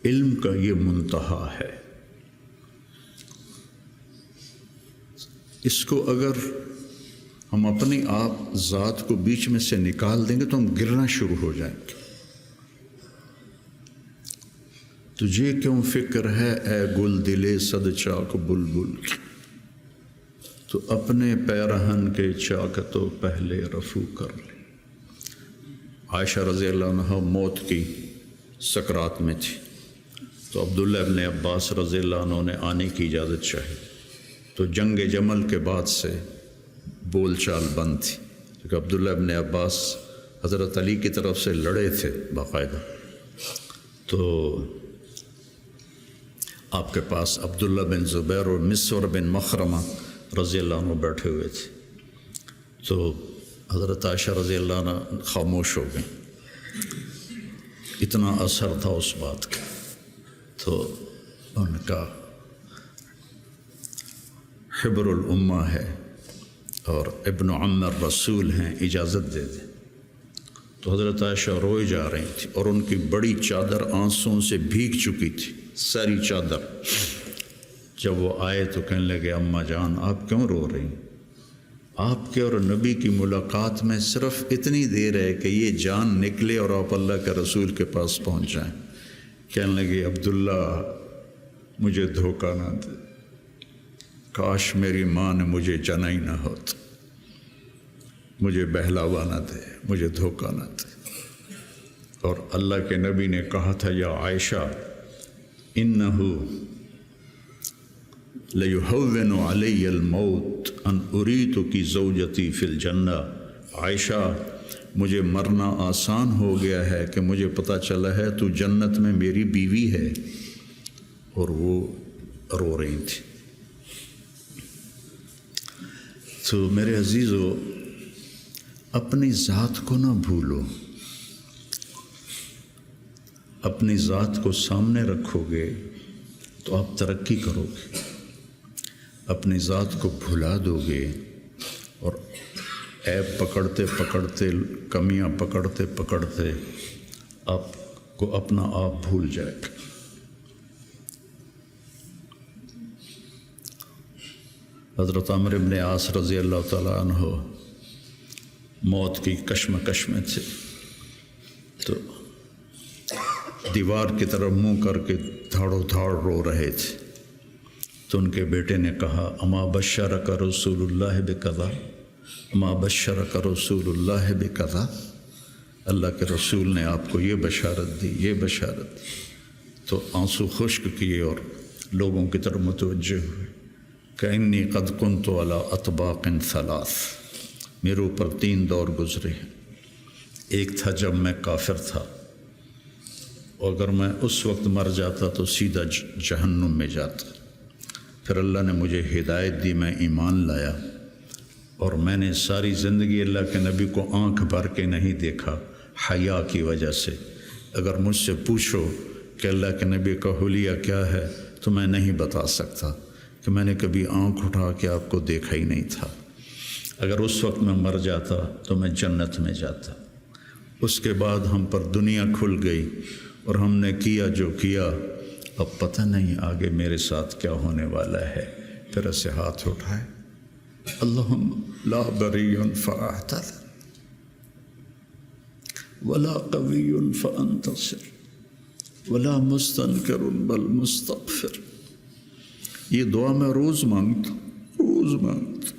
علم کا یہ منتہا ہے۔ اس کو اگر ہم اپنی آپ ذات کو بیچ میں سے نکال دیں گے تو ہم گرنا شروع ہو جائیں گے۔ تجھے کیوں فکر ہے اے گل دلے صد چاک بلبل، تو اپنے پیرہن کے چاکتو پہلے رفو کر لے۔ عائشہ رضی اللہ عنہ موت کی سکرات میں تھی، تو عبداللہ ابن عباس رضی اللہ عنہ نے آنے کی اجازت چاہی، تو جنگ جمل کے بعد سے بول چال بند تھی، کیونکہ عبداللہ ابن عباس حضرت علی کی طرف سے لڑے تھے باقاعدہ۔ تو آپ کے پاس عبداللہ بن زبیر اور مسور بن مخرمہ رضی اللہ عنہ بیٹھے ہوئے تھے، تو حضرت عائشہ رضی اللہ عنہ خاموش ہو گئیں، اتنا اثر تھا اس بات کا۔ تو ان کا حبر الامہ ہے اور ابن عم الرسول ہیں، اجازت دے دیں۔ تو حضرت عائشہ روئے جا رہی تھی اور ان کی بڑی چادر آنسوں سے بھیگ چکی تھی، ساری چادر۔ جب وہ آئے تو کہنے لگے اماں جان آپ کیوں رو رہی؟ آپ کے اور نبی کی ملاقات میں صرف اتنی دیر ہے کہ یہ جان نکلے اور آپ اللہ کے رسول کے پاس پہنچ جائیں۔ کہنے لگے عبداللہ مجھے دھوکہ نہ دے، کاش میری ماں نے مجھے جنا ہی نہ ہوتا، مجھے بہلاوا نہ دے، مجھے دھوکہ نہ دے۔ اور اللہ کے نبی نے کہا تھا یا عائشہ انہو لیہون علی الموت ان اریتکی زوجتی فی الجنہ، عائشہ مجھے مرنا آسان ہو گیا ہے کہ مجھے پتہ چلا ہے تو جنت میں میری بیوی ہے۔ اور وہ رو رہی تھی۔ تو میرے عزیزو اپنی ذات کو نہ بھولو، اپنی ذات کو سامنے رکھو گے تو آپ ترقی کرو گے، اپنی ذات کو بھلا دو گے اور عیب پکڑتے پکڑتے، کمیاں پکڑتے پکڑتے آپ کو اپنا آپ بھول جائے گا۔ حضرت عمرو بن عاص رضی اللہ تعالیٰ عنہ موت کی کشمکش میں تھے، تو دیوار کی طرف منہ کر کے دھاڑو دھاڑ رو رہے تھے۔ تو ان کے بیٹے نے کہا اما بشرک رسول اللہ بکذا، اما بشرک رسول اللہ بکذا، اللہ کے رسول نے آپ کو یہ بشارت دی، یہ بشارت دی۔ تو آنسو خشک کیے اور لوگوں کی طرف متوجہ ہوئے کہ انی قد کنت علی اطباق ثلاث، میرے اوپر 3 دور گزرے ہیں۔ ایک تھا جب میں کافر تھا، اگر میں اس وقت مر جاتا تو سیدھا جہنم میں جاتا، پھر اللہ نے مجھے ہدایت دی، میں ایمان لایا، اور میں نے ساری زندگی اللہ کے نبی کو آنکھ بھر کے نہیں دیکھا حیا کی وجہ سے۔ اگر مجھ سے پوچھو کہ اللہ کے نبی کا حلیہ کیا ہے تو میں نہیں بتا سکتا کہ میں نے کبھی آنکھ اٹھا کے آپ کو دیکھا ہی نہیں تھا۔ اگر اس وقت میں مر جاتا تو میں جنت میں جاتا۔ اس کے بعد ہم پر دنیا کھل گئی اور ہم نے کیا جو کیا، اب پتہ نہیں آگے میرے ساتھ کیا ہونے والا ہے۔ پھر اسے ہاتھ اٹھائے، اللہم لا بری فاعتذر ولا قوی فانتصر ولا مستنکر بل مستغفر۔ یہ دعا میں روز مانگتا، روز مانگتا،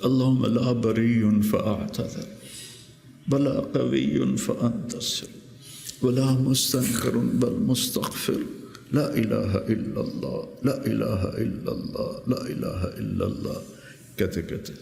اللہم لا بری فاعتذر ولا قوی فانتصر ولا مستنکر بل مستغفر، لا الہ الا اللہ، لا الہ الا اللہ، لا الہ الا اللہ، کہتے کہتے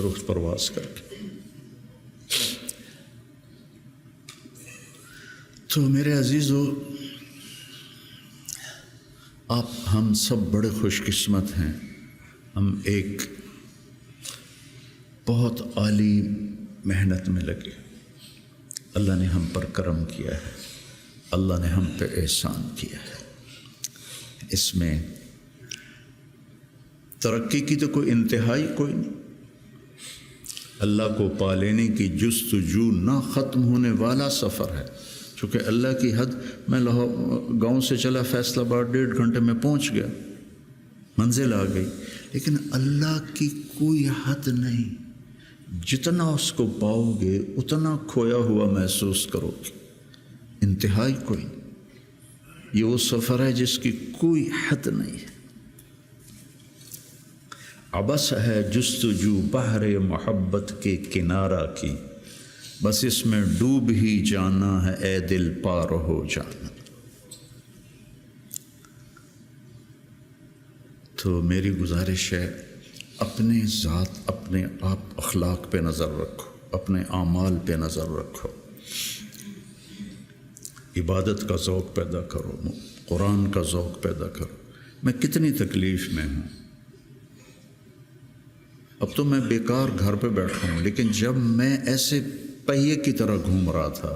روح پرواز کر کے۔ تو میرے عزیزو، آپ ہم سب بڑے خوش قسمت ہیں، ہم ایک بہت عالی محنت میں لگے، اللہ نے ہم پر کرم کیا ہے، اللہ نے ہم پہ احسان کیا ہے۔ اس میں ترقی کی تو کوئی انتہائی کوئی نہیں۔ اللہ کو پا لینے کی جستجو نہ ختم ہونے والا سفر ہے، چونکہ اللہ کی حد، میں گاؤں سے چلا فیصل آباد 1.5 گھنٹے میں پہنچ گیا، منزل آ گئی، لیکن اللہ کی کوئی حد نہیں، جتنا اس کو پاؤ گے اتنا کھویا ہوا محسوس کرو گے، انتہائی کوئی نہیں۔ یہ وہ سفر ہے جس کی کوئی حد نہیں ہے۔ عبث ہے جستجو بحر محبت کے کنارہ کی، بس اس میں ڈوب ہی جانا ہے اے دل پار ہو جانا۔ تو میری گزارش ہے، اپنے ذات، اپنے آپ اخلاق پہ نظر رکھو، اپنے اعمال پہ نظر رکھو، عبادت کا ذوق پیدا کرو، قرآن کا ذوق پیدا کرو۔ میں کتنی تکلیف میں ہوں، اب تو میں بیکار گھر پہ بیٹھا ہوں، لیکن جب میں ایسے پہیے کی طرح گھوم رہا تھا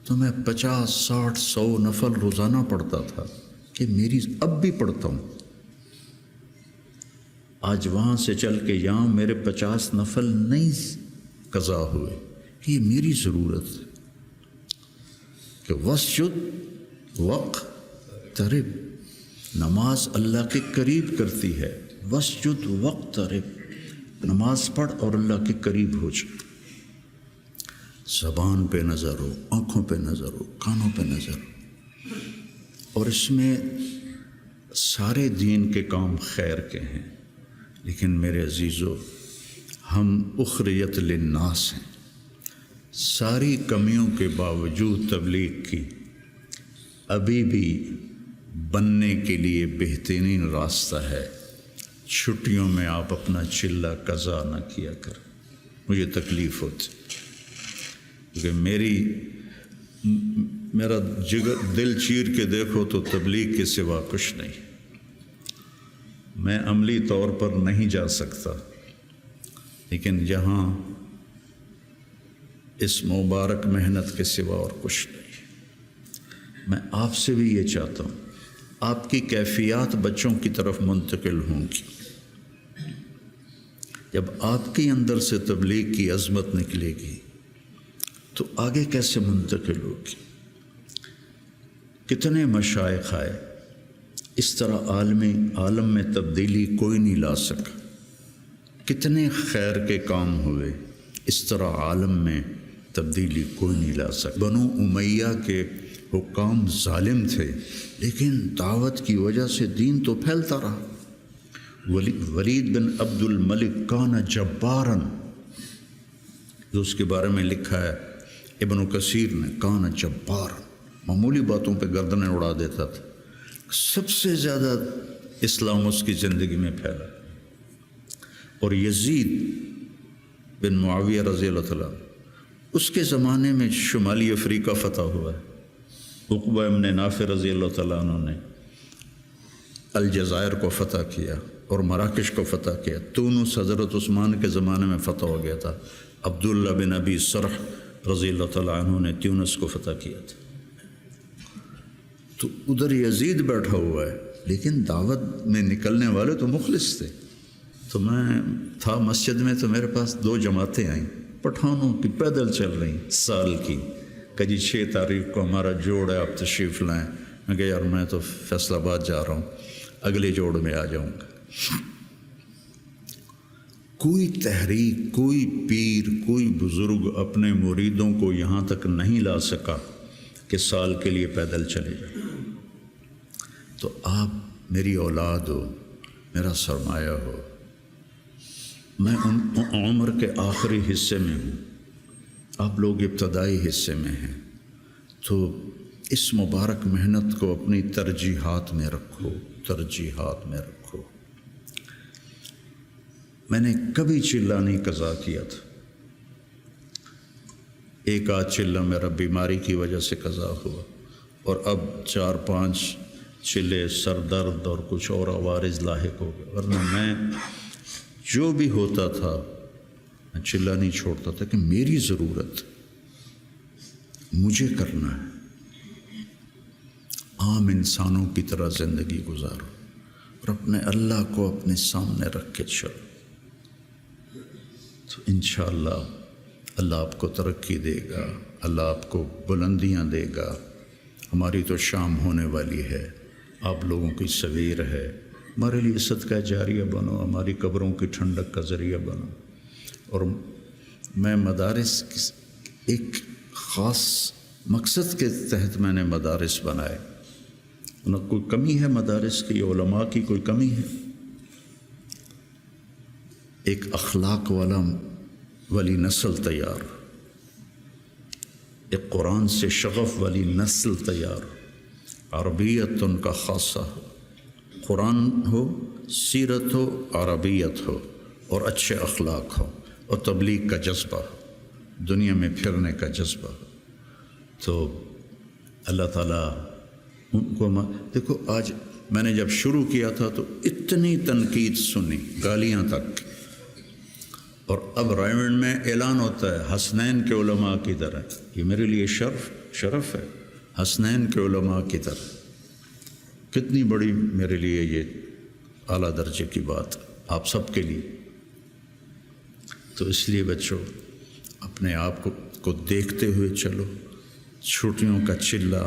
تو میں 50، 60، 100 نفل روزانہ پڑھتا تھا، کہ میری اب بھی پڑھتا ہوں۔ آج وہاں سے چل کے یہاں میرے 50 نفل نہیں قضا ہوئے، کہ یہ میری ضرورت ہے کہ وسجد واقترب، نماز اللہ کے قریب کرتی ہے، وسجد واقترب، نماز پڑھ اور اللہ کے قریب ہو جائے۔ زبان پہ نظر ہو، آنکھوں پہ نظر ہو، کانوں پہ نظر ہو، اور اس میں سارے دین کے کام خیر کے ہیں، لیکن میرے عزیزو، ہم اخریت للناس ہیں۔ ساری کمیوں کے باوجود تبلیغ کی ابھی بھی بننے کے لیے بہترین راستہ ہے۔ چھٹیوں میں آپ اپنا چلہ قضا نہ کیا کر، مجھے تکلیف ہوتی، کیونکہ میرا جگر دل چیر کے دیکھو تو تبلیغ کے سوا کچھ نہیں۔ میں عملی طور پر نہیں جا سکتا، لیکن جہاں اس مبارک محنت کے سوا اور کچھ نہیں۔ میں آپ سے بھی یہ چاہتا ہوں، آپ کی کیفیات بچوں کی طرف منتقل ہوں گی۔ جب آپ کے اندر سے تبلیغ کی عظمت نکلے گی تو آگے کیسے منتقل ہوگی؟ کتنے مشائخ آئے، اس طرح عالم میں تبدیلی کوئی نہیں لا سکا۔ کتنے خیر کے کام ہوئے، اس طرح عالم میں تبدیلی کوئی نہیں لا سکا۔ بنو امیہ کے حکام ظالم تھے، لیکن دعوت کی وجہ سے دین تو پھیلتا رہا۔ ولید بن عبد الملک کان جباراً، جو اس کے بارے میں لکھا ہے ابن کثیر نے، کان جباراً، معمولی باتوں پہ گردنیں اڑا دیتا تھا۔ سب سے زیادہ اسلام اس کی زندگی میں پھیلا۔ اور یزید بن معاویہ رضی اللہ تعالیٰ، اس کے زمانے میں شمالی افریقہ فتح ہوا ہے۔ عقبہ ابن نافع رضی اللہ تعالیٰ عنہ نے الجزائر کو فتح کیا اور مراکش کو فتح کیا۔ تونس حضرت عثمان کے زمانے میں فتح ہو گیا تھا۔ عبداللہ بن ابی سرح رضی اللہ تعالیٰ عنہ نے تونس کو فتح کیا تھا۔ تو ادھر یزید بیٹھا ہوا ہے، لیکن دعوت میں نکلنے والے تو مخلص تھے۔ تو میں تھا مسجد میں، تو میرے پاس 2 جماعتیں آئیں، پٹھانوں کی، پیدل چل رہی سال کی، کہ جی 6 تاریخ کو ہمارا جوڑ ہے، آپ تشریف لائیں۔ میں کہا یار میں تو فیصل آباد جا رہا ہوں، اگلے جوڑ میں آ جاؤں گا۔ کوئی تحریک، کوئی پیر، کوئی بزرگ اپنے مریدوں کو یہاں تک نہیں لا سکا کہ سال کے لیے پیدل چلے جائیں۔ تو آپ میری اولاد ہو، میرا سرمایہ ہو۔ میں عمر کے آخری حصے میں ہوں، آپ لوگ ابتدائی حصے میں ہیں، تو اس مبارک محنت کو اپنی ترجیحات میں رکھو، ترجیحات میں رکھو۔ میں نے کبھی چلہ نہیں قضا کیا تھا، ایک آدھ چلہ میرا بیماری کی وجہ سے قضا ہوا، اور اب 4-5 چلے سر درد اور کچھ اور عوارض لاحق ہو گئے، ورنہ میں جو بھی ہوتا تھا میں چلہ نہیں چھوڑتا تھا، کہ میری ضرورت مجھے کرنا ہے۔ عام انسانوں کی طرح زندگی گزارو اور اپنے اللہ کو اپنے سامنے رکھ کے چلو۔ تو انشاءاللہ اللہ آپ کو ترقی دے گا، اللہ آپ کو بلندیاں دے گا۔ ہماری تو شام ہونے والی ہے، آپ لوگوں کی سویر ہے، ہمارے لیے عزت کا جاریہ بنو، ہماری قبروں کی ٹھنڈک کا ذریعہ بنو۔ اور میں مدارس ایک خاص مقصد کے تحت میں نے مدارس بنائے، نہ کوئی کمی ہے مدارس کی، علماء کی کوئی کمی ہے؟ ایک اخلاق والی نسل تیار، ایک قرآن سے شغف والی نسل تیار، عربیت ان کا خاصہ ہو، قرآن ہو، سیرت ہو، عربیت ہو، اور اچھے اخلاق ہو، اور تبلیغ کا جذبہ ہو، دنیا میں پھرنے کا جذبہ ہو۔ تو اللہ تعالیٰ ان کو دیکھو، آج میں نے جب شروع کیا تھا تو اتنی تنقید سنی، گالیاں تک، اور اب رائمنڈ میں اعلان ہوتا ہے حسنین کے علماء کی طرح۔ یہ میرے لیے شرف ہے، حسنین کے علماء کی طرح، کتنی بڑی میرے لیے یہ اعلیٰ درجے کی بات آپ سب کے لیے۔ تو اس لیے بچوں اپنے آپ کو دیکھتے ہوئے چلو، چھٹیوں کا چلہ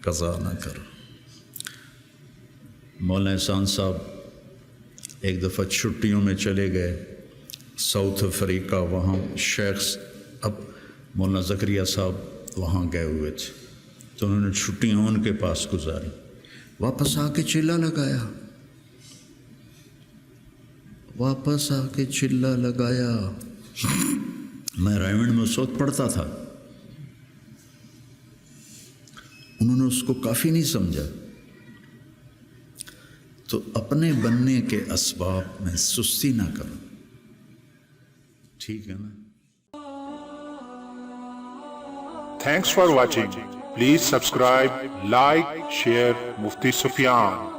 قضا نہ کرو۔ مولانا احسان صاحب ایک دفعہ چھٹیوں میں چلے گئے ساؤتھ افریقہ، وہاں شیخ اب مولانا زکریا صاحب وہاں گئے ہوئے تھے، تو انہوں نے چھٹیاں ان کے پاس گزاری، واپس آ کے چلہ لگایا، واپس آ کے چلہ لگایا۔ میں رائمنڈ میں اس وقت پڑھتا تھا، انہوں نے اس کو کافی نہیں سمجھا۔ تو اپنے بننے کے اسباب میں سستی نہ کرو، ٹھیک ہے نا؟ Thanks for watching. Please subscribe, like, share Mufti Sufyan.